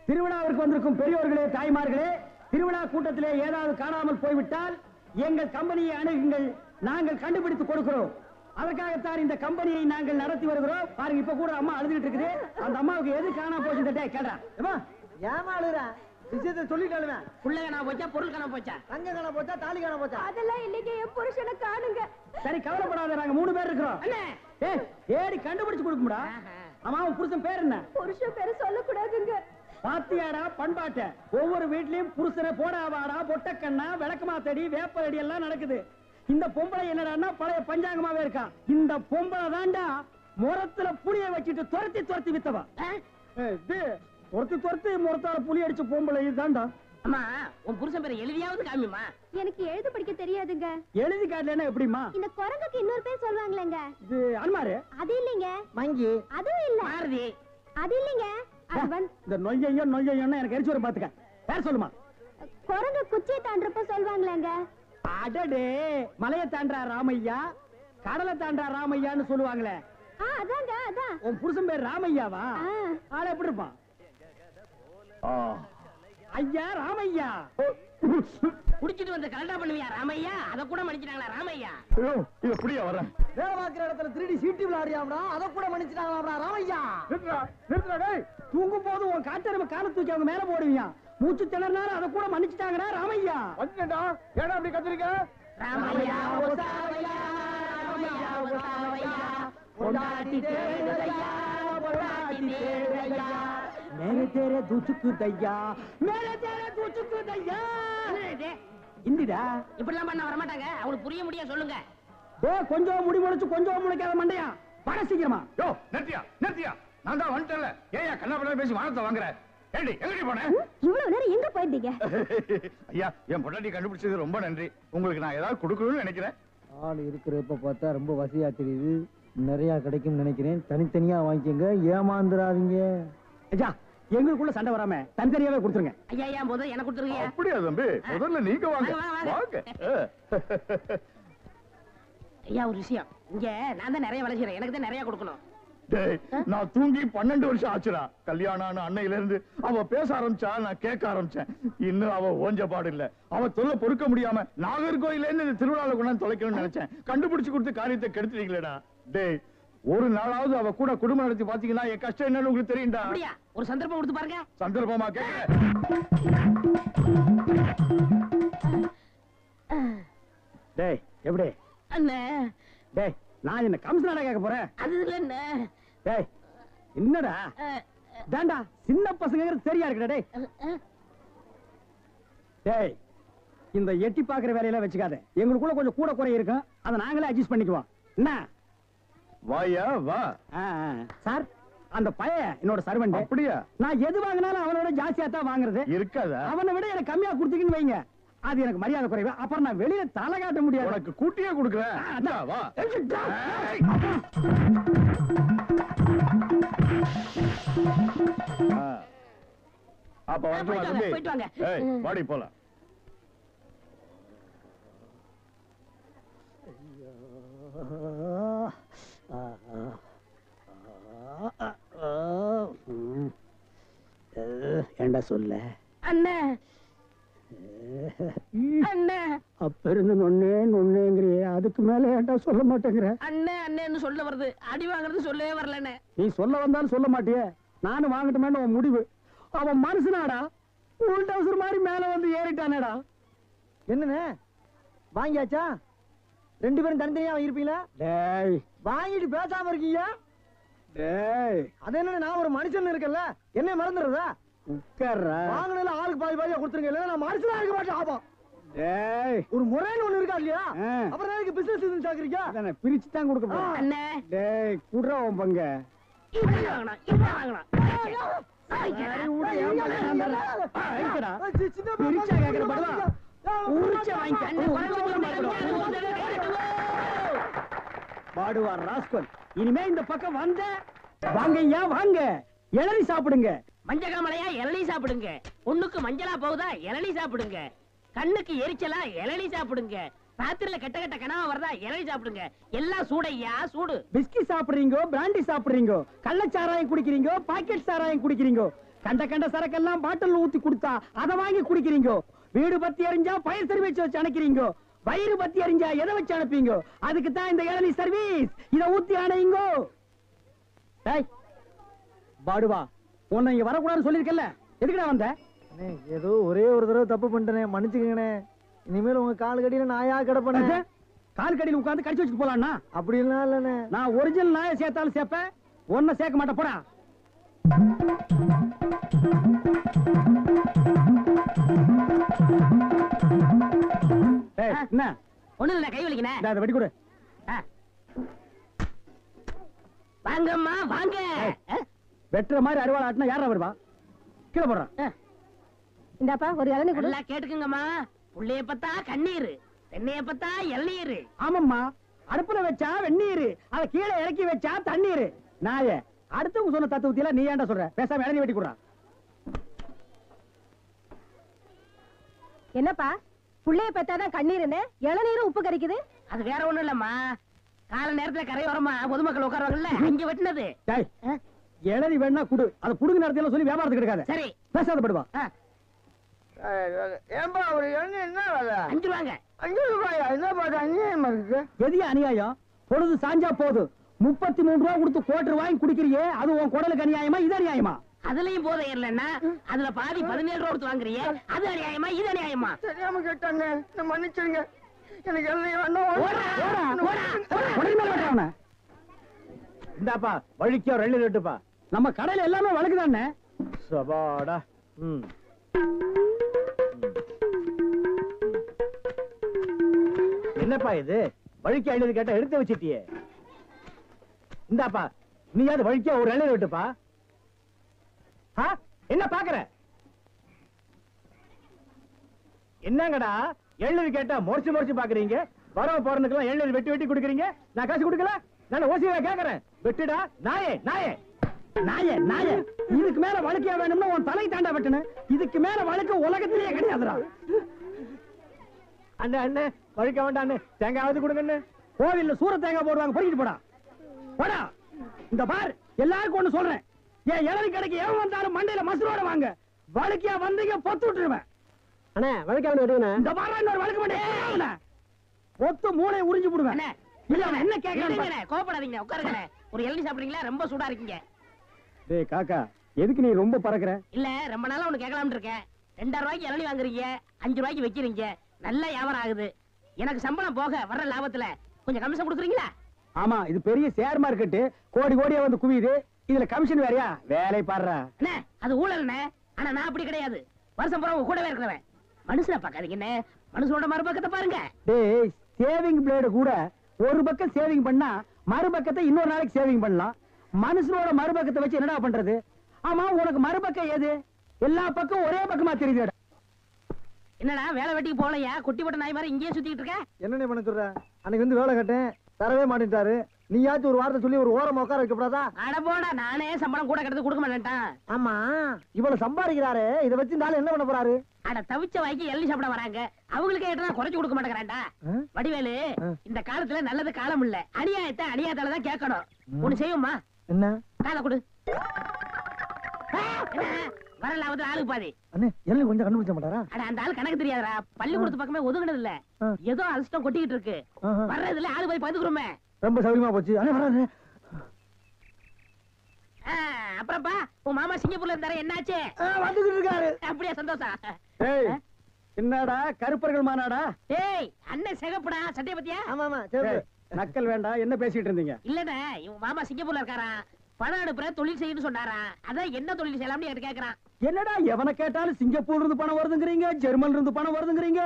திருவிழாவிற்கு வந்திருக்கும் பெரியோர்களே, தாய்மார்களே, திருவிழா கூட்டத்திலே ஏதாவது காணாமல் போய்விட்டால் எங்கள் கம்பெனியை அணுகுங்கள், நாங்கள் கண்டுபிடித்து கொடுக்கிறோம். அதற்காகத்தான் இந்த கம்பெனியை நாங்கள் நடத்தி வருகிறோம். பாருங்க, இப்ப கூட அம்மா அழுதுகிட்டு இருக்குது. அந்த அம்மாவுக்கு எது காணாம போச்சு கேட்டா ஏமா அழுற? விஷயத்தை சொல்லிட்டாலுமே. புள்ள காணா போச்சா, பொருள் காணா போச்சா, தங்க காணா போச்சா, தாலி காணா போச்சா? அதெல்லாம் இல்லைங்க, என் புருஷனை காணுங்க. சரி, கவலைப்படாத, நாங்க 3 பேர் இருக்கிறோம். ஏடி கண்டுபிடிச்சு கொடுக்கும்டா. அம்மா, உன் புருஷன் பேர் என்ன? புருஷன் பேரு சொல்லக்கூடாதுங்க. பாத்தியாடா பண்பாட்ட, ஒவ்வொரு வீட்லயும் புருஷனை போடா வாடா, பொட்டக்கண்ணா, விளக்கமாத்தடி, வேப்படி எல்லாம் நடக்குது. இந்த பொம்பளை என்னடான்னா பழைய பஞ்சாங்கமாவே இருக்கா. இந்த பொம்பளை தாண்டா முரத்துல புளிய வச்சுட்டு துரத்தி துரத்தி வித்தவா. துரத்தி முரத்தால புளி அடிச்ச பொம்பளை இதுதான்டா. அம்மா, உன் புருஷன் பேரை எழுதியாவது காமிமா. எனக்கு எழுத படிக்க தெரியாதுங்க. எழுதி காட்டலன்னா எப்படிமா? இந்த குரங்குக்கு இன்னொரு பேர் சொல்லுவாங்களேங்க. இது அன்மாரு. அது இல்லைங்க. மங்கி. அதுவும் இல்ல. மாருதி. அது இல்லைங்க. இந்த நொய்யன்னு எனக்கு எரிச்சு வர பாத்துக்க. பேர் சொல்லுமா? குரங்கு குச்சியை தாண்டறப்ப சொல்லுவாங்களேங்க. அடடே, மலையை தாண்டா ராமையா, கடலை தாண்டா ராமையான்னு சொல்லுவாங்களே. அதாங்க, அதான். உன் புருஷன் பேர் ராமையாவா? ஆள எப்படி இருப்பான்? ஐயா ராமையா. குடிச்சிட்டு வந்து கலண்டா பண்ணுவியா ராமையா? அத கூட மன்னிச்சிட்டாங்களா ராமையா? இது புடியா வர வேலை பார்க்கிற இடத்துல 3D சீட்டி விளையாடியாம்டா, அத கூட மன்னிச்சிட்டாங்களாம்டா ராமையா. நிறுத்துடா டேய். தூங்கும் போது உன் காட்டெருமை காலை தூக்கி அவங்க மேல போடுவீங்க. மூச்சு திணறினாலும் அதை கூட மன்னிச்சிட்டாங்கடா ராமையா. வந்துடா, ஏடா அப்படி கத்துறீங்க? ராமையா ஓசாவையா, ராமையா ஓசாவையா, பொண்டாட்டி தேடுதையா, பொண்டாட்டி தேடுதையா, மேலே தேரே தூச்சுக்கு தையா, மேலே தேரே தூச்சுக்கு தையா. இந்திடா இப்படிலாம் பண்ண வர மாட்டாங்க. அவங்களுக்கு புரிய முடிய சொல்லுங்க. கொஞ்சம் முடி முளைச்சு கொஞ்சம் முளைக்காத மண்டையா, வர சீக்கிரமா. யோ நிறுத்தியா நிறுத்தியா, நான் தான் வந்துட்டேன்ல. ஏயா கண்ணா பண்ண பேசி வானத்தை வாங்குற? ஏடி எங்கடி போன? இவ்வளவு நேரம் எங்க போயிருந்தீங்க? ஐயா, என் பொண்டாட்டி கண்டுபிடிச்சது ரொம்ப நன்றி. உங்களுக்கு நான் ஏதாவது கொடுக்கணும்னு நினைக்கிறேன். ஆள் இருக்கிறப்ப பார்த்தா ரொம்ப வசதியா தெரியுது. நிறைய கிடைக்கும் நினைக்கிறேன். தனித்தனியா வாங்கிக்கங்க, ஏமாந்துடாதீங்க. ஐயா, எங்களுக்குள்ள சண்டை வராம தனித்தனியாவே கொடுத்துருங்க. ஐயா ஐயா, முதல்ல எனக்கு கொடுத்துருங்க. அப்படியா தம்பி? முதல்ல நீங்க வாங்க வாங்க. ஐயா, ஒரு விஷயம், இங்க நான் தான் நிறைய வேலை செய்யறேன், எனக்கு தான் நிறைய கொடுக்கணும். டேய், நான் தூங்கி 12 வருஷம் ஆச்சுடா. கல்யாணம் அன்னையில இருந்து அவ பேச ஆரம்பிச்சா நான் கேட்க ஆரம்பிச்சேன். இன்னும் அவ ஓஞ்ச பாடு இல்ல. அவ தொல்லை பொறுக்க முடியாம நாகர்கோயில இருந்து திருவிழால கொண்டாந்து தொலைக்கணும்னு நினைச்சேன். கண்டுபிடிச்சு கொடுத்து காரியத்தை கெடுத்துட்டீங்களேடா. டேய், ஒரு நாளாவது அவ கூட குடும்பம் நடத்தி பாத்தீங்கன்னா என் கஷ்டம் என்னன்னு உங்களுக்கு தெரியும்டா. அப்படியா? ஒரு சந்தர்ப்பம் கொடுத்து பாருங்க. சந்தர்ப்பமா கேட்க? டேய், எப்படி அண்ணே? டேய், நான் என்ன கம்சனாடா கேட்க போறேன்? அது இல்ல அண்ணே. டேய், என்னடா தாண்டா சின்ன பசங்க சரியா இருக்குடா. டேய் டேய், இந்த எட்டி பாக்குற வேலையெல்லாம் வச்சுக்காத. எங்களுக்குள்ள கொஞ்சம் கூட குறை இருக்கும், அதை நாங்களே அட்ஜஸ்ட் பண்ணிக்குவோம். என்ன வாயா வா. சார், அந்த பையன் என்னோட சர்வெண்ட். அப்படியா? நான் எது வாங்கினாலும் அவனோட ஜாஸ்தியா தான் வாங்குறது. இருக்காதா? அவனை விட எனக்கு கம்மியா கொடுத்தீங்கன்னு வைங்க, அது எனக்கு மரியாதை குறைவு. அப்புறம் நான் வெளியில தலை காட்ட முடியாது. உனக்கு கூட்டியே கொடுக்குறேன். வா. அப்ப வந்து போயிட்டு வாங்க. வாடி போலாம். ஏண்டா சொல்ல அண்ணே? அண்ணே, அப்ப இருந்து நொன்னேங்கிறியே, அதுக்கு மேல ஏண்டா சொல்ல மாட்டேங்கிற? அண்ணே அண்ணேன்னு சொல்ல வருது, அடி வாங்குறது சொல்லவே வரலண்ணே. நீ சொல்ல வந்தாலும் சொல்ல மாட்டியே. நானும் வாங்கட்டுமேன்னு உன் முடிவு. அவன் மனுஷனாடா, உள்டவுசர் மாதிரி மேல வந்து ஏறிட்டானேடா. என்னன்னு வாங்கியாச்சா? 2 பேரும் தனித்தனியா வாங்கிருப்பீங்களா? டேய், வாங்கிட்டு பேசாம இருக்கீங்க. டேய், அது என்ன, நான் ஒரு மனுஷன் இருக்கல, என்ன மறந்துடுறதா? உட்கார்றா. வாங்கினால ஆளுக்கு பாதி பாதியா கொடுத்துருங்க, இல்ல நான் மனுஷனா இருக்க மாட்டேன். ஆபம். டேய், ஒரு முறைன்னு ஒண்ணு இருக்கா இல்லையா? அப்புறம் எதுக்கு பிசினஸ் சாக்குறீங்க? அதானே பிரிச்சு தான் கொடுக்க போறேன். அண்ணே, டேய், குடுறா உன் பங்க. இப்படி வாங்கணும், இப்படி வாங்கணும். பிரிச்சா கேக்குற படுவா, உரிச்சா பாடுவா ராஸ்கல். இனிமே இந்த பக்கம் வந்த வாங்கய்யா வாங்க, இளநீ சாப்பிடுங்க. மஞ்ச காமலையா இளநீ சாப்பிடுங்க. பொண்ணுக்கு மஞ்சளா போகுதா இளநீ சாப்பிடுங்க. கண்ணுக்கு எரிச்சலா இளநீ சாப்பிடுங்க. ராத்திரில கெட்ட கெட்ட கனவா வருதா இளநீ சாப்பிடுங்க. எல்லாம் சூடையா சூடு. பிஸ்கி சாப்பிடுறீங்க, பிராண்டி சாப்பிடுறீங்க, கள்ளச்சாராயம் குடிக்கிறீங்க, பாக்கெட் சாராயம் குடிக்கிறீங்க, கண்ட கண்ட சரக்கெல்லாம் பாட்டில் ஊத்தி கொடுத்தா அதை வாங்கி குடிக்கிறீங்க. வீடு பத்தி எரிஞ்சா பயிர் சர்வீஸ் வச்சு அணைக்கிறீங்க. வயிறு பத்தி எரிஞ்சா எதை வச்சு அனுப்பீங்க? அதுக்கு தான் இந்த இளநீ சர்வீஸ். இத ஊத்தி அணையுங்க. டேய் பாடுவா, உன்னை இங்க வரக்கூடாதுன்னு சொல்லிருக்கல, எதுக்குடா வந்த? அண்ணே, ஏதோ ஒரே ஒரு தடவை தப்பு பண்ணிட்டேனே, மன்னிச்சுக்கங்கண்ணே. இனிமேல் உங்க கால் கடியில நாயா கிடப்பேன். கால் கடியில் உட்கார்ந்து கடிச்சு வச்சுட்டு போலாம்னா? அப்படிலாம் இல்லண்ணே. நான் ஒரிஜினல் நாயை சேர்த்தாலும் சேர்ப்பேன், ஒன்ன சேர்க்க மாட்டேன். போடா. என்ன ஒண்ணு இல்ல, கை வலிக்கிறேன். இந்த வெடி கொடு. வாங்கம்மா வாங்க. வெட்டுற மாதிரி அறுவாள் ஆட்டினா யாரா வருவா? கீழே போடுறான். இந்தாப்பா ஒரு இளநீ கொடு. நல்லா கேட்டுக்குங்கம்மா. புள்ளைய பத்தா கண்ணீர், தென்னைய பத்தா இளநீர். ஆமாம்மா, அடுப்புல வச்சா வெந்நீர், அத கீழே இறக்கி வச்சா தண்ணீர். நாயே, அடுத்தவங்க சொன்ன தத்துவத்தில நீ ஏன்டா சொல்ற? பேசாம இளநீ வெட்டி கொடுறா. என்னப்பா புள்ளைய பெத்தாதான் கண்ணீருன்னு இளநீரும் உப்பு கறிக்குது? அது வேற ஒண்ணும் இல்லம்மா, கால நேரத்துல கரையோரமா பொதுமக்கள் உட்காருவாங்கல்ல, அங்க வெட்டினது. டேய், இளநீ வேணா குடு, அத புடுங்க நேரத்துல சொல்லி வியாபாரத்துக்கு எடுக்காத. சரி பேசாத படுவா. ஏன்பா ஒரு இளநீ என்ன வேலை? 5 ரூபாங்க. 5 ரூபாயா? என்ன பாட்டு அநியாயமா இருக்கு. எதியா அநியாயம்? பொழுது சாஞ்சா போது 33 ரூபா கொடுத்து கோட்டர் வாங்கி குடிக்கிறியே, அது உன் குடலுக்கு அநியாயமா? இது அநியாயமா? அதுலயும் போதை இல்லன்னா அதுல பாதி 17 ரூபா கொடுத்து வாங்குறியே, அது அநியாயமா இது அநியாயமா? தெரியாம கேட்டாங்க, என்ன மன்னிச்சிருங்க. எனக்கு இளநீ வேண்டாம். உடனே மேல வெட்டுறானே. இந்தாப்பா வழிக்கோ 2 லிட்டருப்பா. நம்ம கடையில எல்லாமே வழக்குதானே. சபாடா. என்னப்பா இது? வழிக்கு 50 கேட்டா எடுத்து வச்சிட்டியே. இந்தாப்பா நீயாவது வழிக்கோ ஒரு 2 லிட்டருப்பா. என்ன பாக்குற? என்னங்கடா 7 கேட்டா முறைச்சு பாக்குறீங்க? வரவ போறதுக்கெல்லாம் 7 வெட்டி வெட்டி குடுக்குறீங்க. நான் காசு கொடுக்கல, நான் ஓசியா கேக்குறேன். வெட்டுடா நாயே நாயே நாயே நாயே. இதுக்கு மேல வழக்கியா வேணும்னா உன் தலை தாண்டா வெட்டணும். இதுக்கு மேல வழக்கு உலகத்திலேயே கிடையாதுடா. அண்ணே அண்ணே வழிக்க வேண்டாம் அண்ணே, தேங்காவது கொடுங்கண்ணே. கோவில்ல சூர தேங்காய் போடுவாங்க, பொறுக்கிட்டு போடா. போடா. இந்த பார், எல்லாருக்கும் ஒண்ணு சொல்றேன், ஏன் இளநீ கடைக்கு எவன் வந்தாலும் மண்டையில மசுரோட வாங்க. வழக்கியா வந்தீங்க பொத்து விட்டுருவேன். அண்ணே வழிக்க வேண்டாம். இந்த பாரு, இன்னொரு வழக்கு மாட்டேன். பொத்து மூளை உறிஞ்சு போடுவேன். அண்ணே, இல்ல அவன் என்ன கேக்குறான்? இல்லைங்கண்ணே, கோவப்படாதீங்க, உட்காருங்க. ஒரு இளநீ சாப்பிடுறீங்களா? ரொம்ப சூடா இருக்கீங்க. டேய் காக்கா, எதுக்கு நீ ரொம்ப பறக்குற? இல்ல, ரொம்ப நாளா ஒண்ணு கேட்கலாம்னு இருக்கேன். 2000 ரூபாய்க்கு இளநீ வாங்குறீங்க, 5 ரூபாய்க்கு வைக்கிறீங்க, நல்ல வியாபாரம் ஆகுது. எனக்கு சம்பளம் போக வர்ற லாபத்துல கொஞ்சம் கமிஷன் கொடுக்குறீங்களா? ஆமா, இது பெரிய ஷேர் மார்க்கெட், கோடி கோடியா வந்து குவியுது. இதுல கமிஷன் வேறயா? வேலை பாடுறா. அண்ணே, அது ஊழல்ண்ணே. ஆனா நான் அப்படி கிடையாது. வருஷம் பூரா உங்க கூடவே இருக்கிறவன். மனுஷனை பார்க்காதீங்க என்ன, மனுஷனோட மறுபக்கத்தை பாருங்க. டேய், சேவிங் பிளேடு கூட ஒரு பக்கம் சேவிங் பண்ணா மறுபக்கத்தை இன்னொரு நாளைக்கு சேவிங் பண்ணலாம். மனுஷனோட மறுபக்கத்தை வச்சு என்னடா பண்றது? ஆமா, உனக்கு மறுபக்கம் ஏது? எல்லா பக்கம் ஒரே பக்கமா தெரியுது. என்னடா வேலை வெட்டிக்கு போகலையா? குட்டி போட்ட நாய் மாதிரி இங்கேயே சுத்திட்டு இருக்க. என்னண்ணே பண்ண சொல்ற? அன்னைக்கு வந்து வேலை கேட்டேன், தரவே மாட்டேன்ட்டாரு. நீயாச்சும் ஒரு வார்த்தை சொல்லி ஒரு ஓரமா உட்கார வைக்கப்படாதா? அட போடா, நானே சம்பளம் கூட கிடந்து கொடுக்க மாட்டேன்ட்டான். ஆமா, இவ்வளவு சம்பாதிக்கிறாரு, இதை வச்சு இந்த ஆளு என்ன பண்ண போறாரு? அட தவிச்ச வாய்க்கு இளநீ சாப்பிட வராங்க, அவங்களுக்கு ஏற்றா குறைச்சு கொடுக்க மாட்டேங்கிறான்டா. வடிவேலு, இந்த காலத்துல நல்லது காலம் இல்ல, அநியாயத்தை அநியாயத்தால தான் கேட்கணும். ஒண்ணு செய்யுமா? என்ன? காலை கொடு. வரல அவத்துல ஆளுக்கு பாதி. அண்ணே எல்லாம் கொஞ்சம் கண்டுபிடிச்ச மாட்டாரா? அட அந்த ஆளு கணக்கு தெரியாதரா, பள்ளிக்கூடத்து பக்கமே ஒதுங்கினது இல்ல, ஏதோ அலசிட்டம் கொட்டிக்கிட்டு இருக்கு. வர்றதுல ஆளு போய் பதுக்குறோமே. ரொம்ப சௌரியமா போச்சு. அண்ணே வராரு. அப்புறப்பா உன் மாமா சிங்கப்பூர்ல இருந்தாரு, என்னாச்சு? வந்துகிட்டு இருக்காரு. அப்படியே சந்தோஷம். ஏய், என்னடா கருப்பர்கள் மாநாடா? ஏய், அண்ணன் சிகப்புடா, சட்டைய பத்தியா? ஆமா ஆமா சரி. நக்கல் வேண்டாம். என்ன பேசிட்டு இருந்தீங்க? இல்லண்ணே, இவன் மாமா சிங்கப்பூர்ல இருக்காரா, பணம் அனுப்புற தொழில் செய்யணும்னு சொன்னாரா, அதான் என்ன தொழில் செய்யலாம்னு என்கிட்ட கேக்குறான். என்னடா எவனை கேட்டாலும் சிங்கப்பூர்ல இருந்து பணம் வருதுங்கிறீங்க, ஜெர்மன்ல இருந்து பணம் வருதுங்கிறீங்க,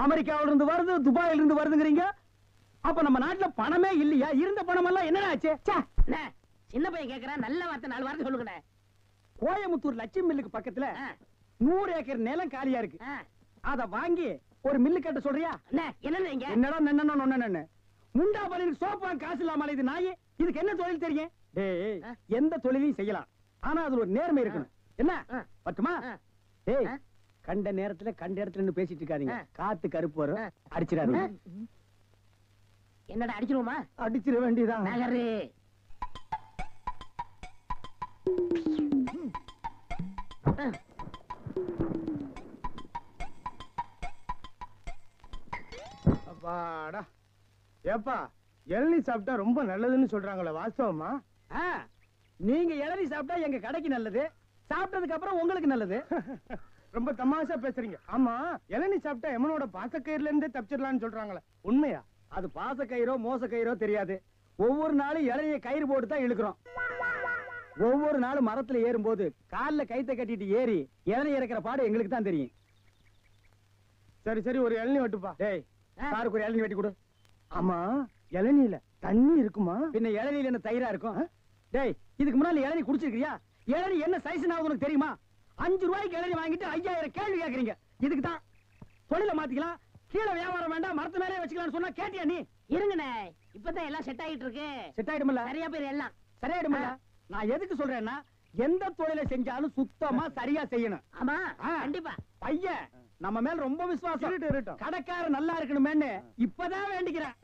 அமெரிக்காவில இருந்து வருது, துபாயில இருந்து வருதுங்கிறீங்க. அப்ப நம்ம நாட்டுல பணமே இல்லையா? இருந்த பணம் எல்லாம் என்னடா ஆச்சு? அண்ணே, சின்ன பையன் கேக்குறான், நல்ல வார்த்தை 4 வார்த்தை சொல்லுங்கண்ணே. கோயம்புத்தூர் லட்சுமி மில்லுக்கு பக்கத்துல 100 ஏக்கர் நிலம் காலியா இருக்கு. அத வாங்கி ஒரு மில்லு கட்ட சொல்றியா? அண்ணே, என்ன நீங்க? என்னடா நன்னன்னு முண்டா பலிக்கு சோப்பா காசு இல்லாம இது நாயே. இதுக்கு என்ன தொழில் தெரியும்? டேய், எந்த தொழிலையும் செய்யலாம், ஆனா அதுல ஒரு நேர்மை இருக்கணும். என்ன பட்டுமா? டேய், கண்ட நேரத்துல கண்ட இடத்துல நின்னு பேசிட்டு இருக்காதீங்க. காத்து கருப்பு வரும், அடிச்சிடாதீங்க. என்னடா அடிச்சிருவோமா? அடிச்சிட வேண்டியதான். நகரு. அப்பாடா. ஏப்பா இளநீ சாப்பிட்டா ரொம்ப நல்லதுன்னு சொல்றாங்களே, வாஸ்தவமா? ஆ, நீங்க இளநீ சாப்பிட்டா எங்க கடைக்கு நல்லது, சாப்பிட்டதுக்கு அப்புறம் உங்களுக்கு நல்லது. ரொம்ப தமாஷா பேசுறீங்க. ஆமா, இளநீ சாப்பிட்டா எமனோட பாசக்கயிறுல இருந்தே தப்பிச்சிடலாம்னு சொல்றாங்களே, உண்மையா? அது பாச கயிறோ மோச கயிறோ தெரியாது. ஒவ்வொரு நாளும் இளநிய கயிறு போட்டு தான் இழுக்கிறோம். ஒவ்வொரு நாளும் மரத்துல ஏறும்போது கால்ல கைத்தை கட்டிட்டு ஏறி இளநீ இறக்கிற பாடு எங்களுக்கு தான் தெரியும். சரி சரி, ஒரு இளநீ வெட்டுப்பா. டேய், சாருக்கு ஒரு இளநீ வெட்டி கொடு. ஆமா, இளநீல தண்ணி இருக்குமா? பின்ன இளநீல என்ன தயிரா இருக்கும்? டேய், இதுக்கு முன்னால இளநீ குடிச்சிருக்கியா? இளநீ என்ன சைஸ் உனக்கு தெரியுமா? 5 ரூபாய்க்கு இளநீ வாங்கிட்டு 5000 கேள்வி கேக்குறீங்க. இதுக்கு தான் தொழில மாத்திக்கலாம், கீழே வியாபாரம் வேண்டாம், மரத்து மேலே வச்சுக்கலாம்னு சொன்னா கேட்டியா நீ? இருங்கண்ணே, இப்பதான் எல்லாம் செட் ஆயிட்டு இருக்கு. செட் ஆயிடுமில்ல? சரியா பேர் எல்லாம் சரியாயிடுமில்ல? நான் எதுக்கு சொல்றேன்னா, எந்த தொழிலை செஞ்சாலும் சுத்தமா சரியா செய்யணும். ஆமா, ஆ. கண்டிப்பா. பையன் நம்ம மேல ரொம்ப விசுவாசம். இருக்கட்டும், இருக்கட்டும். கடைக்கார நல்லா இருக்கணுமேன்னு இப்பதான் வேண்டிக்கிறேன்.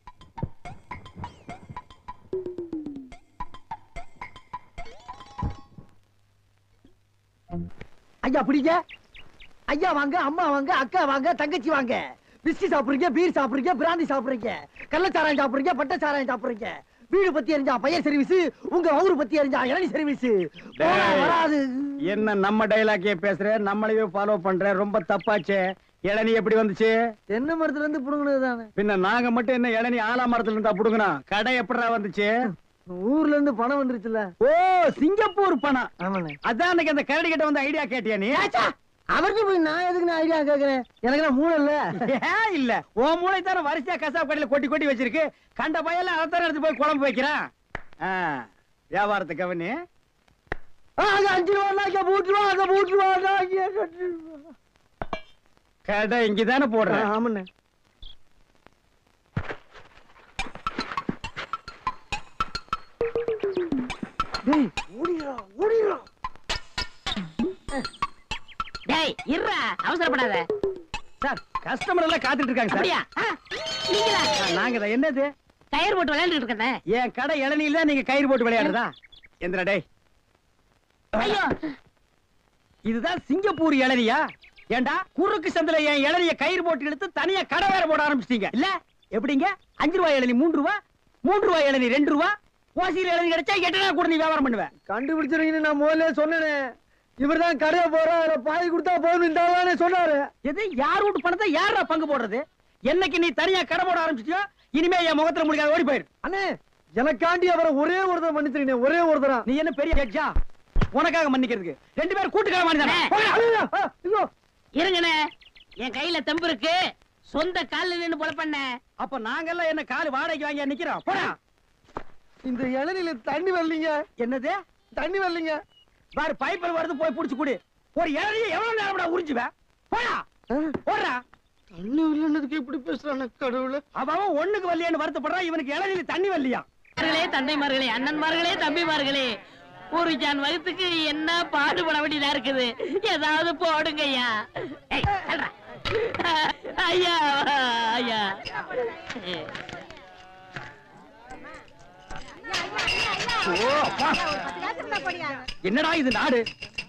ஐயா பிடிங்க. ஐயா வாங்க, அம்மா வாங்க, அக்கா வாங்க, தங்கச்சி வாங்க. பிஸ்கி சாப்பிடுறீங்க, பீர் சாப்பிடுறீங்க, பிராந்தி சாப்பிடுறீங்க, கள்ளச்சாராயம் சாப்பிடுறீங்க, பட்டச்சாராயம் சாப்பிடுறீங்க. வீடு பத்தி எரிஞ்சா பையன் சர்வீஸ், உங்க ஊரு பத்தி எரிஞ்சா இளநீ சர்வீஸ். வராது. என்ன நம்ம டைலாக்கே பேசுற, நம்மளையே ஃபாலோ பண்ற, ரொம்ப தப்பாச்சே. இளநீ எப்படி வந்துச்சு? தென்னை மரத்துல இருந்து புடுங்கினது தானே. பின்ன நாங்க மட்டும் என்ன இளநீ ஆலா மரத்துல இருந்தா புடுங்கணும்? கடை எப்படா வந்துச்சு? ஊர்ல இருந்து பணம் வந்துருச்சுல. ஓ, சிங்கப்பூர் பணம். ஆமாண்ணே. அதான் அன்னைக்கு அந்த கரடி கிட்ட வந்து ஐடியா கேட்டியா நீ? அவருக்கு போய் நான் எதுக்கு ஐடியா கேக்குறேன்? எனக்கு நான் மூளை இல்ல. ஏன் இல்ல, உன் மூளை தானே வரிசையா கசாப் கடையில கொட்டி கொட்டி வச்சிருக்கு. கண்ட பையெல்லாம் அதைத்தானே எடுத்து போய் குழம்பு வைக்கிறான். வியாபாரத்தை கவனி. அங்க 5 ரூபா அங்க போட்டுருவா, அங்க போட்டுருவா. கடை இங்கதானே போடுறேன். ஆமாண்ணே. டேய், ஓடிரா ஓடிரா. டேய், இருடா, அவசரப்படாத. சார், கஸ்டமர் எல்லாம் காத்துட்டு இருக்காங்க சார். அப்படியா? நீங்களா? நாங்க தான். என்னது? கயிறு போட்டு விளையாண்டுட்டு இருக்கேன். என் கடை இளநீல நீங்க கயிறு போட்டு விளையாடுறதா? எந்திரா டேய். ஐயோ, இதுதான் சிங்கப்பூர் இளநியா? ஏண்டா குறுக்கு சந்தில என் இளநிய கயிறு போட்டு எடுத்து தனியா கடை வேற போட ஆரம்பிச்சிட்டீங்க இல்ல? எப்படிங்க? 5 ரூபாய் இளநீ 3 ரூபா, 3 ரூபாய் இளநீ 2 ரூபா, ஓசியில இளநீ கிடைச்சா 8 நாள் கூட நீ வியாபாரம் பண்ணுவேன். கண்டுபிடிச்சிருக்கீங்க. நான் முதல்ல சொன்னேனே, இவர்தான் கடையை போற பாதி கொடுத்தா போதும் இந்த சொன்னாரு. எது? யார் வீட்டு பணத்தை யாரா பங்கு போடுறது? என்னைக்கு நீ தனியா கடை போட ஆரம்பிச்சிட்டியோ, இனிமே என் முகத்துல முடிக்காத, ஓடி போயிரு. அண்ணே, எனக்காண்டி அவரை ஒரே ஒருத்தர் மன்னிச்சிருக்கீங்க, ஒரே ஒருத்தரா. நீ என்ன பெரிய ஜட்ஜா? உனக்காக மன்னிக்கிறதுக்கு 2 பேரும் கூட்டுக்காக மன்னிதானே? ஐயோ, இருங்கண்ணே, என் கையில தெம்பு இருக்கு. சொந்த கால்ல நின்னு போல பண்ண. அப்ப நாங்கெல்லாம் என்ன கால் வாடகைக்கு வாங்கி நிக்கிறோம்? போடா. இந்த இளநில தண்ணி வரலீங்க. என்னது? தண்ணி வரலீங்க. பாரு, பைப்பில் வருது, போய் புடிச்சு குடி. ஒரு இளநிய எவ்வளவு நேரம் உறிஞ்சுவேன்? போடா, போடுறா. தண்ணி வரலன்னதுக்கு இப்படி பேசுறானே கடவுளே. அவன் ஒண்ணுக்கு வரலையான்னு வருத்தப்படுறான். இவனுக்கு இளநில தண்ணி வரலையா? தந்தைமார்களே, அண்ணன்மார்களே, தம்பிமார்களே, ஒரு ஜான் வகுத்துக்கு என்ன பாடுபட வேண்டியதா இருக்குது. ஏதாவது போடுங்க ஐயா. ஏய், தள்ளுடா. ஐயா ஐயா. ஓ, அப்பா. என்னடா இது நாடு?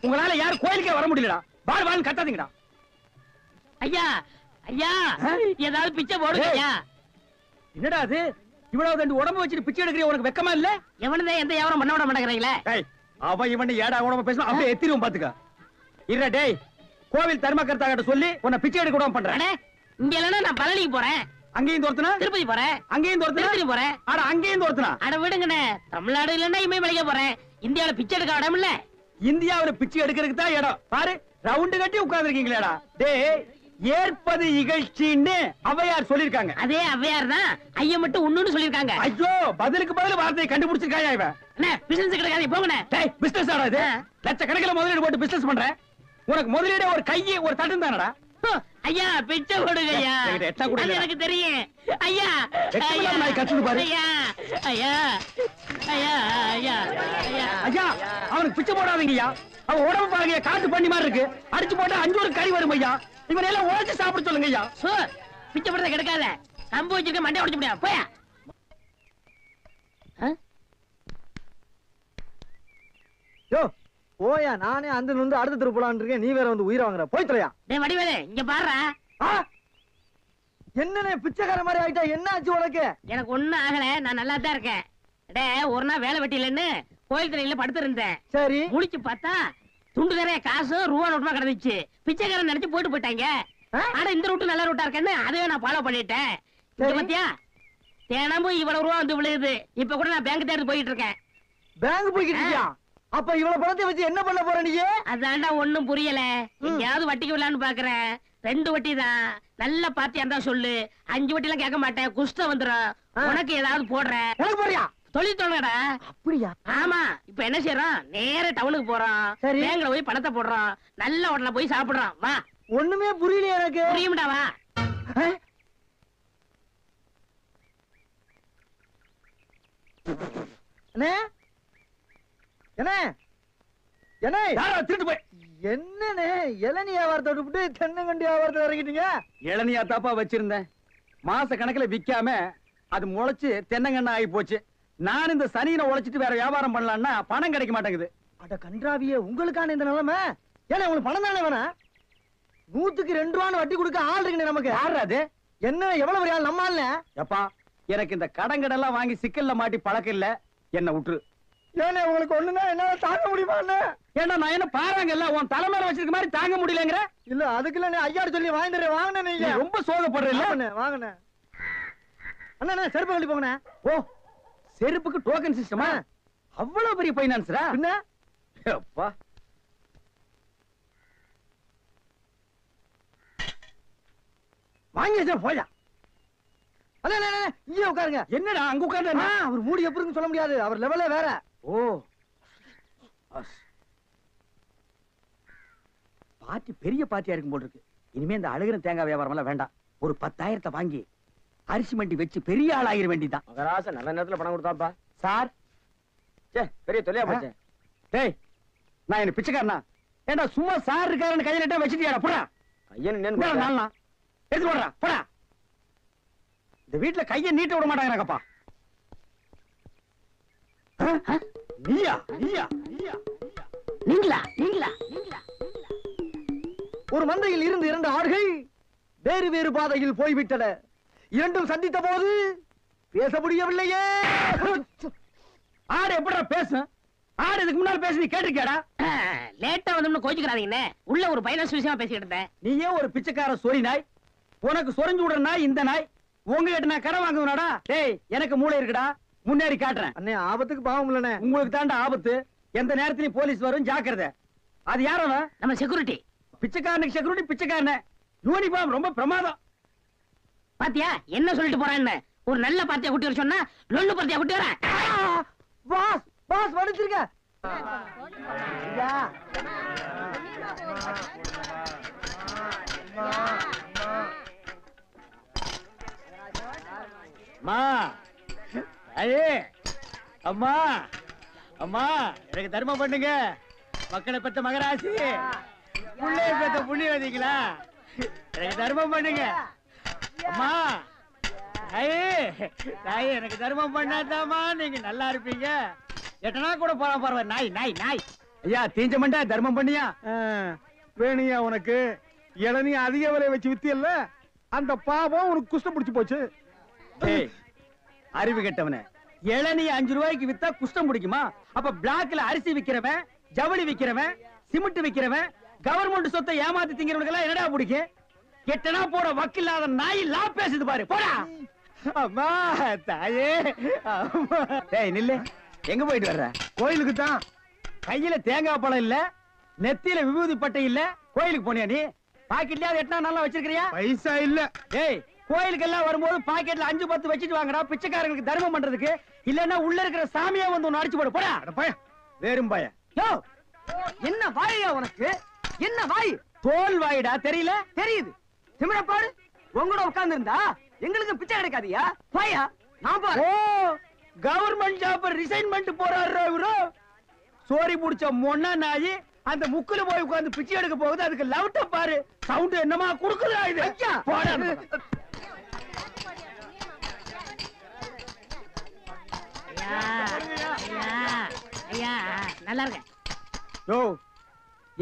உங்களால யாரும் கோயிலுக்கே வர முடியலடா. வாழ் வாழ் கத்தாதீங்கடா. ஐயா ஐயா, ஏதாவது பிச்சை போடுங்க ஐயா. என்னடா அது? இவ்வளவு தண்டு உடம்பு வச்சுட்டு பிச்சை எடுக்கிற உனக்கு வெக்கமா இல்ல? எவனதான் எந்த வியாபாரம் பண்ண விட மாட்டேங்கிறீங்களே. டேய், அவன் இவன் ஏடா உடம்பு பேசணும், அப்படியே எத்திரும் பாத்துக்க. இல்ல டேய், கோவில் தர்மகர்த்தா கிட்ட சொல்லி உன்னை பிச்சை எடுக்க விடாம பண்றேன். அண்ணே, இங்க இல்லைன்னா நான் பழனிக்கு போறேன், அங்கேயும் தோர்த்தனா, திருப்பதி போறேன், அங்கேயும் தோர்த்தனா, திருப்பதி போறேன். அட அங்கேயும் தோர்த்தனா. அட விடுங்கண்ணே, தமிழ்நாடு இல்லைன்னா இமயமலைக்கு போறேன். இந்தியாவில பிச்சை எடுக்க இடம் இல்ல. இந்தியாவுல பிச்சை எடுக்கிறதுக்கு தான் இடம். பாரு, ரவுண்டு கட்டி உட்கார்ந்துருக்கீங்களேடா. டேய், ஏற்பது இகழ்ச்சின்னு ஔவையார் சொல்லிருக்காங்க. அதே ஔவையார் தான் ஐயா மட்டும் ஒண்ணுன்னு சொல்லிருக்காங்க. ஐயோ, பதிலுக்கு பதில் வார்த்தையை கண்டுபிடிச்சிருக்காயா இவன்? அண்ணே, பிசினஸ் கிடைக்காது, போங்கண்ணே. டேய், பிசினஸ் ஆடா இது? லட்சக்கணக்கில் முதலீடு போட்டு பிசினஸ் பண்றேன். உனக்கு முதலீடு ஒரு கையை ஒரு தட்டும் தானடா. ஐயா, பிச்சை கொடுங்க ஐயா. எட்டா கூட அது எனக்கு தெரியும். ஐயா வெட்கமில்லாம நாய் கத்துது பாரு. ஐயா ஐயா ஐயா ஐயா ஐயா. ஐயா, அவனுக்கு பிச்சை போடாதீங்கய்யா. அவன் உடம்பு பாருங்க, காட்டு பண்ணி மாதிரி இருக்கு. அடிச்சு போட்டா 5 ஒரு கறி வரும் ஐயா. இவனை எல்லாம் உழைச்சு சாப்பிட சொல்லுங்க ஐயா. சோ, பிச்சை போடுறத கிடைக்காத. கம்பு வச்சிருக்க மண்டை உடைச்சு முடியாது. போயா. யோ, போயா, நானே அந்த வந்து அடுத்த தெரு போலான்னு இருக்கேன், நீ வேற வந்து உயிரை வாங்குற. போய் தொலையா. டேய் வடிவேலு இங்க பாருடா. என்னண்ணே பிச்சைக்கார மாதிரி ஆயிட்டா? என்ன ஆச்சு உனக்கு? எனக்கு ஒண்ணும் ஆகல, நான் நல்லா தான் இருக்கேன். டேய் ஒரு நாள் வேலை வெட்டிலன்னு கோயில் தண்ணியில படுத்து இருந்தேன். சரி, முழிச்சு பார்த்தா துண்டு நிறைய காசு ரூபா நோட்டுமா கிடந்துச்சு. பிச்சைக்காரன் நினைச்சு போயிட்டு போயிட்டாங்க. ஆனா இந்த ரூட்டு நல்ல ரூட்டா இருக்கேன்னு அதையே நான் ஃபாலோ பண்ணிட்டேன். இங்க பாத்தியா தினமும் இவ்வளவு ரூபா வந்து விழுகுது. இப்ப கூட நான் பேங்க் தேடி போயிட்டு இருக்கேன். பேங்க் போய்கிட்டு இருக்கியா? அப்ப இவ்வளவு பணத்தை வச்சு என்ன பண்ண போற நீ? அதான்டா ஒண்ணும் புரியல. எங்கயாவது வட்டிக்கு விடலான்னு பாக்குறேன். 2 வட்டி தான். நல்ல பாத்தியா இருந்தா சொல்லு. 5 வட்டி எல்லாம் கேட்க மாட்டேன், குஷ்டம் வந்துடும். உனக்கு ஏதாவது போடுறேன். எனக்கு போறியா? தொழில் தொடங்கடா. அப்படியா? ஆமா. இப்ப என்ன செய்யறோம், நேர டவுனுக்கு போறோம். சரி. பேங்க்ல போய் பணத்தை போடுறோம். நல்ல ஹோட்டல்ல போய் சாப்பிடுறோம். வா. ஒண்ணுமே புரியல எனக்கு. புரியும்டா வா. அண்ணே, என்ன என்ன திருட்டு போய் என்னண்ணே இளநீ வியாபாரத்தை விட்டு தென்னங்கண்டி வியாபாரத்தை இறங்கிட்டீங்க? இளநியா தாப்பா வச்சிருந்தேன். மாச கணக்குல விக்காம அது முளைச்சு தென்னங்கண்ணா ஆகி போச்சு. நான் இந்த சனியில உழைச்சிட்டு வேற வியாபாரம் பண்ணலாம்னா பணம் கிடைக்க மாட்டேங்குது. அட கன்றாவியே, உங்களுக்கான இந்த நிலைமை. ஏன்னா உங்களுக்கு பணம் தானே வேணாம்? 100க்கு 2 ரூபான்னு வட்டி கொடுக்க ஆள் இருக்குண்ணே நமக்கு. யாரு அது? என்ன எவ்வளவு பெரிய ஆள் நம்ம ஆள்ல? எப்பா எனக்கு இந்த கடங்கடெல்லாம் வாங்கி சிக்கல்ல மாட்டி பழக்கம் இல்ல, என்ன விட்டுரு. ஏன்னா உங்களுக்கு ஒண்ணுன்னா என்னால தாங்க முடியுமா? ஏன்னா நான் என்ன பாருங்கல்ல உன் தலைமையில வச்சிருக்க மாதிரி தாங்க முடியலங்கிற. இல்ல அதுக்கு இல்ல, ஐயாடு சொல்லி வாங்கிட்டு வாங்கினே. நீ நீங்க ரொம்ப சோகப்படுற இல்ல. வாங்கினேன் அண்ணா, செருப்பு கழட்டி போங்கண்ணே. ஓ, செருப்புக்கு டோக்கன் சிஸ்டமா? அவ்வளவு பெரிய பைனான்ஸ்ரா? என்ன அப்பா வாங்கி வச்சா போயா. அண்ணா இங்கே உட்காருங்க. என்னடா அங்க உட்கார்ந்து? அவர் மூடி எப்படி இருக்குன்னு சொல்ல முடியாது, அவர் லெவலே வேற. ஓ, பார்ட்டி பெரிய பார்ட்டியா இருக்கும் போல இருக்கு. இனிமே இந்த அழுகிற தேங்காய் வியாபாரம் எல்லாம் வேண்டாம். ஒரு 10,000 வாங்கி அரிசி மண்டி வச்சு பெரிய ஆள் ஆகிற வேண்டிதான். மகராச நல்ல நேரத்துல பணம் கொடுத்தாப்பா. சார் பெரிய தொலையா போச்சேன். டேய் நான் என்ன பிச்சைக்காரனா? ஏண்டா சும்மா சார் இருக்காருன்னு கையில நட்டா வச்சிட்டியாடா? போடா ஐயன் நாளா எடுத்து போடுறா. போடா. இந்த வீட்டுல கையை நீட்ட விட மாட்டாங்கப்பா. நீயா நீயா நீயா நீங்களா நீங்களா நீங்களா? ஒரு மந்தையில் இருந்து 2 ஆடுகள் வேறு வேறு பாதையில் போய்விட்டன. இரண்டும் சந்தித்த போது பேச முடியவில்லையே. ஆடு எப்படா பேசும்? ஆடு இதுக்கு முன்னால பேசி நீ கேட்டிருக்கியாடா? லேட்டா வந்து கோச்சுக்கிறாதீங்கண்ணே. உள்ள ஒரு பைனான்ஸ் விஷயமா பேசிக்கிட்டு இருந்தேன். நீயே ஒரு பிச்சைக்கார சொறி நாய். உனக்கு சொரிஞ்சு விடுற நாய் இந்த நாய். உங்ககிட்ட நான் கடன் வாங்குவனாடா? டேய் எனக்கு மூளை இருக்குடா, முன்னேறி காட்டுறேன். அண்ணே ஆபத்துக்கு பாவம் இல்லனே. உங்களுக்கு தாண்டா ஆபத்து. எந்த நேரத்திலயும் போலீஸ் வரும், ஜாக்கிரதை. அது யாரோ நம்ம செக்யூரிட்டி. பிச்சைக்காரனுக்கு செக்யூரிட்டி பிச்சைக்காரன. யூனிஃபார்ம் ரொம்ப பிரமாதம். பாத்தியா என்ன சொல்லிட்டு போறான்னு? ஒரு நல்ல பாத்தியா குட்டி வர சொன்னா லொல்லு பாத்தியா குட்டி வர. பாஸ் பாஸ் வந்துருங்க. ஐயா அம்மா ஐயே அம்மா அம்மா எனக்கு தர்மம் பண்ணுங்க. மக்களை பெற்ற மகராசி, புள்ளைய பெற்ற புண்ணியவதிங்களா, எனக்கு தர்மம் பண்ணுங்க. அம்மா ஐயே தாயே எனக்கு தர்மம் பண்ணாதாமா நீங்க நல்லா இருப்பீங்க. எட்டனா கூட போலாம் பரவ. நாய் நாய் நாய். ஐயா தீஞ்ச மண்டா தர்மம் பண்ணியா? வேணியா உனக்கு இளநீ அதிக விலை வச்சு வித்தியல்ல, அந்த பாவம் உனக்கு குஷ்டம் பிடிச்சு போச்சு. ஏய் அறிவு கெட்டவனே, இளநீ 5 ரூபாய்க்கு வித்தா குஷ்டம் பிடிக்குமா? அப்ப பிளாக்ல அரிசி விக்கிறவன், ஜவுளி விக்கிறவன், சிமெண்ட் விக்கிறவன், கவர்மெண்ட் சொத்தை ஏமாத்தி திங்கிறவனுக்கு எல்லாம் என்னடா பிடிக்கும்? கெட்டனா போட வக்கில்லாத நாய் லா பேசுது பாரு. போடா. அம்மா தாயே அம்மா. டேய் நில்லு. எங்க போயிட்டு வர்ற? கோயிலுக்கு தான். கையில தேங்காய் பழம் இல்ல, நெத்தியில விபூதி பட்டை இல்ல, கோயிலுக்கு போனியா நீ? பாக்கெட்லயா எட்டனா நல்லா வச்சிருக்கிறியா? பைசா இல்ல. டேய் கோயிலுக்கு எல்லாம் வரும்போது பாக்கெட்ல 5-10 வச்சிட்டு வாங்கடா, பிச்சைக்காரங்களுக்கு தர்மம் பண்றதுக்கு. இல்லன்னா உள்ள இருக்கிற சாமியா வந்து ஒன்னு அடிச்சு போடு. போடா பய வேறும் பய. யோ என்ன வாயா உனக்கு? என்ன வாய்? தோல் வாயிடா, தெரியல? தெரியுது. திமிர பாரு. உங்களோட உட்கார்ந்து இருந்தா எங்களுக்கு பிச்சை கிடைக்காதியா? வாயா நான் பாரு. ஓ கவர்மெண்ட் ஜாப் ரிசைன்மென்ட் போறாரு இவரு. சோரி புடிச்ச மொன்னா நாயி அந்த முக்குல போய் உட்கார்ந்து பிச்சை எடுக்க போகுது. அதுக்கு லவுட்ட பாரு. சவுண்ட் என்னமா குடுக்குதா இது? ஐயா போடா. ஐயா ஐயா ஐயா நல்லா இருக்க. ஓ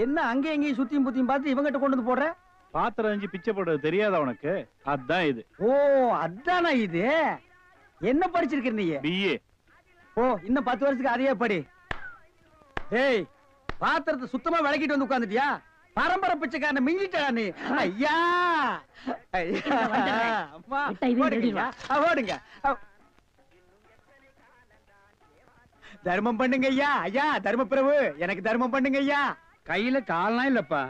என்ன அங்கே எங்கேயும் சுத்தியும் புத்தியும் பார்த்து இவங்கிட்ட கொண்டு வந்து போடுற? பாத்திரம் அஞ்சு பிச்சை போடுறது தெரியாதா உனக்கு? அதான் இது. ஓ அதானா இது? என்ன படிச்சிருக்க நீ? பிஏ. ஓ இன்னும் 10 வருஷத்துக்கு அதையே படி. ஏய் பாத்திரத்தை சுத்தமா விளக்கிட்டு வந்து உட்கார்ந்துட்டியா? பரம்பரை பிச்சைக்காரனை மிஞ்சிட்டா நீ. ஐயா அம்மா விட்டா இதையும் ஓடுங்க. ஓடுங்க. தர்மம் பண்ணுங்க ஐயா. ஐயா தர்ம பிரபு எனக்கு தர்மம் பண்ணுங்க ஐயா. கையில கால்னா இல்லப்பா.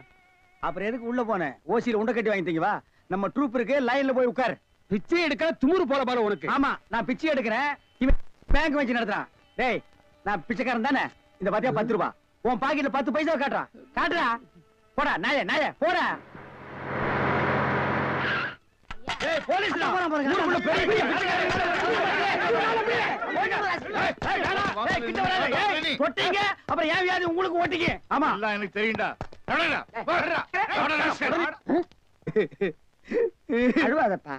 அப்புறம் எதுக்கு உள்ள போன? ஓசியில உண்டை கட்டி வாங்கிட்டீங்க வா. நம்ம ட்ரூப் இருக்கு, லைன்ல போய் உட்கார். பிச்சை எடுக்க துமுறு போல பாரு உனக்கு. ஆமா நான் பிச்சை எடுக்கிறேன், இவன் பேங்க் வச்சு நடத்துறான். டேய் நான் பிச்சைக்காரன் தானே? இந்த பாத்தியா 10 ரூபாய் உன் பாக்கெட்ல 10 பைசா காட்டுறான். காட்டுறா போடா நாய நாய போடா. ஏய் போலீஸ்டா ஊருக்குள்ள பெரிய பெரிய தொட்டீங்க அப்புறம் ஏன் வியாதி உங்களுக்கு ஓட்டிங்க. ஆமா எல்லாம் எனக்கு தெரியும்டா. அழுவாதப்பா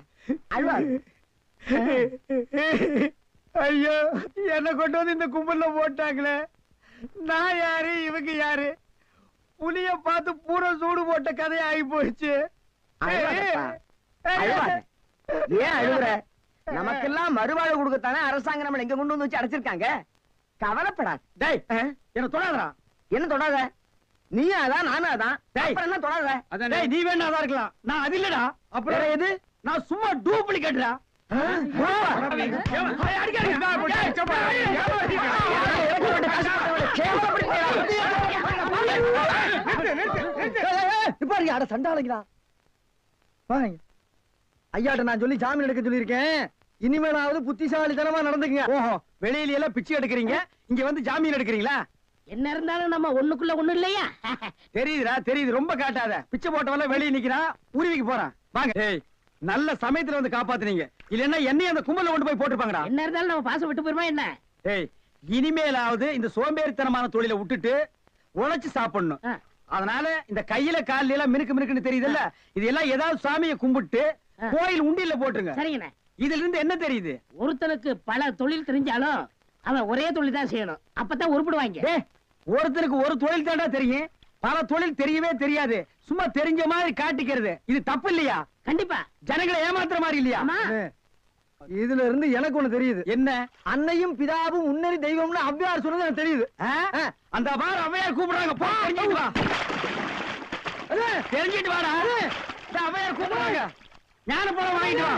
அழுவாத. ஐயோ என்ன கொண்டு வந்து இந்த கும்பல்ல போட்டாங்களே. நான் யாரு இவங்க யாரு? புலிய பார்த்து பூரா சூடு போட்ட கதையா ஆகி போயிடுச்சு. அழுவாதப்பா, அழுவாத. ஏன் அழுகுற? நமக்கெல்லாம் மறுவாழ்வு கொடுக்கத்தானே அரசாங்கம் நம்மள எங்க கொண்டு வந்து வச்சு அடைச்சிருக்காங்க. கவலைப்படாத. டேய் என்ன தொடாதடா. என்ன தொடாத? நீயும் அதான் நானும் அதான். டேய். அப்புறம் என்ன தொடாத? டேய் நீ வேணா அதான் இருக்கலாம், நான் அது இல்லடா. அப்புறம் வேற எது? நான் சும்மா டூப்ளிகேட்டா. சண்டாளங்களா ஐயாட்ட நான் சொல்லி ஜாமீன் எடுக்க சொல்லியிருக்கேன். இனிமேலாவது புத்திசாலித்தனமா நடந்துக்குங்க. ஓஹோ வெளியில எல்லாம் பிச்சை எடுக்கிறீங்க, இங்க வந்து ஜாமீன் எடுக்கிறீங்களா? என்ன இருந்தாலும் நம்ம ஒண்ணுக்குள்ள ஒண்ணு இல்லையா? தெரியுதுடா தெரியுது, ரொம்ப காட்டாத. பிச்சை போட்டவெல்லாம் வெளியே நிக்கிறான், உருவிக்கு போறான். வாங்க. ஏய் நல்ல சமயத்துல வந்து காப்பாத்துனீங்க, இல்லன்னா என்னையும் அந்த கும்பல கொண்டு போய் போட்டுருப்பாங்கடா. என்ன இருந்தாலும் நம்ம பாசம் விட்டு போயிருமா என்ன? ஏய் இனிமேலாவது இந்த சோம்பேறித்தனமான தொழிலை விட்டுட்டு உழைச்சு சாப்பிடணும். அதனால இந்த கையில கால்ல எல்லாம் மினுக்கு மினுக்குன்னு தெரியுதுல்ல, இதெல்லாம் ஏதாவது சாமியை கும்பிட்டு கோயில் உண்டியல்ல போட்டுருங்க. சரிங்கண்ணே. இதுல இருந்து என்ன தெரியுது? ஒருத்தனுக்கு பல தொழில் தெரிஞ்சாலும் அவன் ஒரே தொழில் தான் செய்யணும், அப்பதான் உருப்பிடுவாங்க. டேய் ஒருத்தருக்கு ஒரு தொழில் தாண்டா தெரியும், பல தொழில் தெரியவே தெரியாது. சும்மா தெரிஞ்ச மாதிரி காட்டிக்கிறது இது தப்பு இல்லையா? கண்டிப்பா. ஜனங்களை ஏமாத்துற மாதிரி இல்லையா? ஆமா. இதுல இருந்து எனக்கு ஒண்ணு தெரியுது. என்ன? அன்னையும் பிதாவும் முன்னறி தெய்வம்னு அவ்வையார் சொன்னது எனக்கு தெரியுது. அந்த பார் அவையார் கூப்பிடுறாங்க, போ தெரிஞ்சிட்டு வா. தெரிஞ்சிட்டு வாடா. அவையார் கூப்பிடுறாங்க, ஞான பழம் வாங்கிட்டு வா.